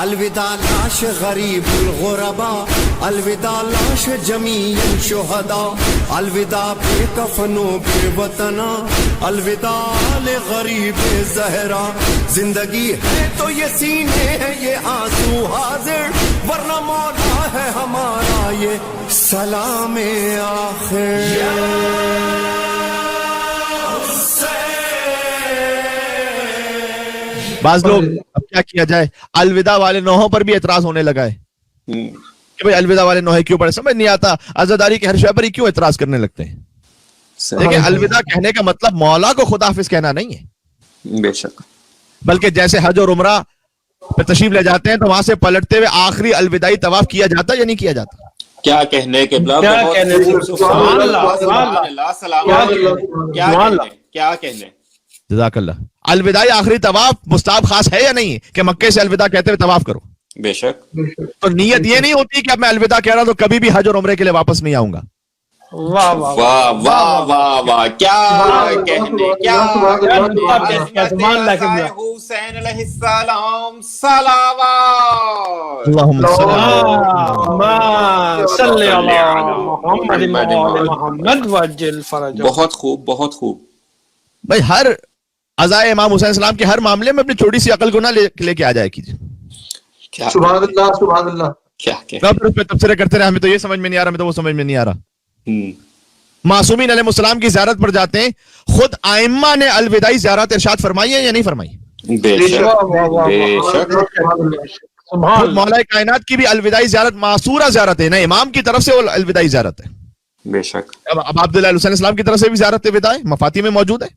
الوداع لاش غریب الغربا، الوداع لاش جمیع الشہداء، الوداع بے کفن و بے وطنا، الوداع لغریب زہرا. زندگی ہے تو یہ سینے ہے یہ آنسو حاضر، ورنہ مولا ہے ہمارا یہ سلام آخر. بعض لوگ اب کیا کیا جائے، الوداع والے نوحوں پر بھی اعتراض ہونے لگا ہے کہ بھئی الوداع والے نوحے کیوں پڑھے، سمجھ نہیں آتا عزاداری کے ہر شے پر ہی کیوں اعتراض کرنے لگتے ہیں. دیکھیں الوداع کہنے کا مطلب مولا کو خدا حافظ کہنا نہیں ہے، بے شک، بلکہ جیسے حج اور عمرہ پہ تشریف لے جاتے ہیں تو وہاں سے پلٹتے ہوئے آخری الوداعی طواف کیا جاتا ہے یا نہیں کیا جاتا؟ کیا کہنے قبلہ، کیا کہنے. جزاک اللہ. الوداعی آخری طواف مستحب خاص ہے یا نہیں کہ مکے سے الوداع کہتے ہوئے طواف کرو؟ بے شک. تو نیت یہ نہیں ہوتی کہ اب میں الوداع کہہ رہا ہوں تو کبھی بھی حج اور عمرے کے لیے واپس نہیں آؤں گا. واہ واہ واہ واہ واہ، کیا کہنے، کیا حسین علیہ السلام صلوات. اللہم صلی علی محمد محمد وجل فرج. بہت خوب، بہت خوب. بھائی ہر عزائے امام حسین السلام کے ہر معاملے میں اپنی چھوٹی سی عقل کو نہ لے کے آ جائے کیجیے. سبحان اللہ سبحان اللہ. کیا پھر اس پہ تبصرے کرتے رہے، ہمیں تو یہ سمجھ میں نہیں آ رہا، ہمیں تو وہ سمجھ میں نہیں آ رہا. معصومین علیہ السلام کی زیارت پر جاتے ہیں، خود ائمہ نے الوداعی زیارت ارشاد فرمائی ہے یا نہیں فرمائی؟ بے شک، بے شک. خود مولا کائنات کی بھی الوداعی زیارت معصورہ زیارت ہے، نہ امام کی طرف سے وہ الوداعی زیارت ہے. بے شک. اب عبداللہ علیہ السلام کی طرف سے بھی زیارت وداع ہے، مفاتی میں موجود ہے.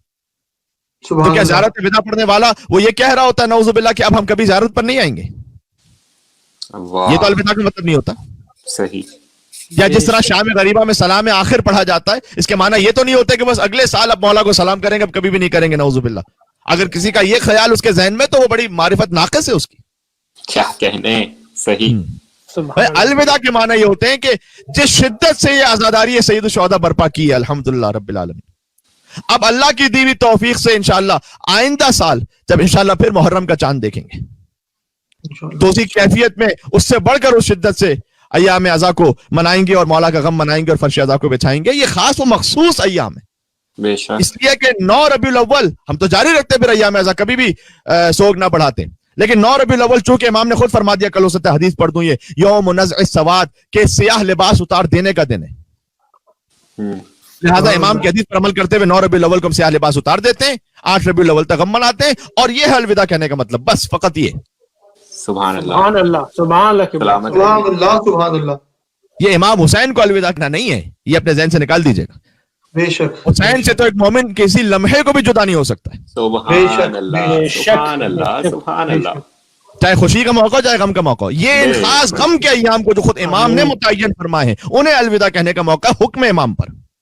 تو کیا زیارت وداع پڑھنے والا وہ یہ کہہ رہا ہوتا ہے نعوذ باللہ کہ اب ہم کبھی زیارت پر نہیں آئیں گے؟ یہ تو الوداع کا مطلب نہیں ہوتا. صحیح. یا جس طرح شام غریبہ میں سلام آخر پڑھا جاتا ہے، اس کے معنی یہ تو نہیں ہوتا کہ بس اگلے سال اب مولا کو سلام کریں گے، اب کبھی بھی نہیں کریں گے نعوذ باللہ. اگر کسی کا یہ خیال اس کے ذہن میں تو وہ بڑی معرفت ناقص ہے اس کی. کیا کہنے. صحیح. الوداع کے معنی یہ ہوتے ہیں کہ جس شدت سے یہ عزاداری سید الشہداء برپا کی ہے الحمدللہ رب العالمین، اب اللہ کی دی ہوئی توفیق سے انشاءاللہ آئندہ سال جب انشاءاللہ پھر محرم کا چاند دیکھیں گے تو اسی کیفیت میں اس سے بڑھ کر اس شدت سے ایام عزا کو منائیں گے اور مولا کا غم منائیں گے اور فرش عزا کو بچھائیں گے. یہ خاص و مخصوص ایام ہے، بے شک. اس لیے کہ 9 ربیع الاول ہم تو جاری رکھتے پھر ایام عزا، کبھی بھی سوگ نہ بڑھاتے، لیکن 9 ربیع الاول چونکہ امام نے خود فرما دیا، کل اسے حدیث پڑھ دوں، یہ یوم نزع السواد کہ سیاہ لباس اتار دینے کا دن ہے. لہذا امام کی حدیث پر عمل کرتے ہوئے 9 ربیع الاول کو ہم سیاہ لباس اتار دیتے ہیں، 8 ربیع الاول تک غم مناتے ہیں، اور یہ ہے الوداع کہنے کا مطلب، بس فقط یہ. سبحان اللہ سبحان اللہ سبحان اللہ سبحان اللہ سبحان اللہ. یہ امام حسین کو الوداع کہنا نہیں ہے، یہ اپنے ذہن سے نکال دیجئے گا. بے شک. حسین سے تو ایک مومن کسی لمحے کو بھی جدا نہیں ہو سکتا ہے، سبحان اللہ سبحان اللہ سبحان اللہ. چاہے خوشی کا موقع چاہے غم کا موقع. یہ ان خاص غم کے ایام کو جو خود امام نے متعین فرمائے ہیں انہیں الوداع کہنے کا موقع حکم امام پر.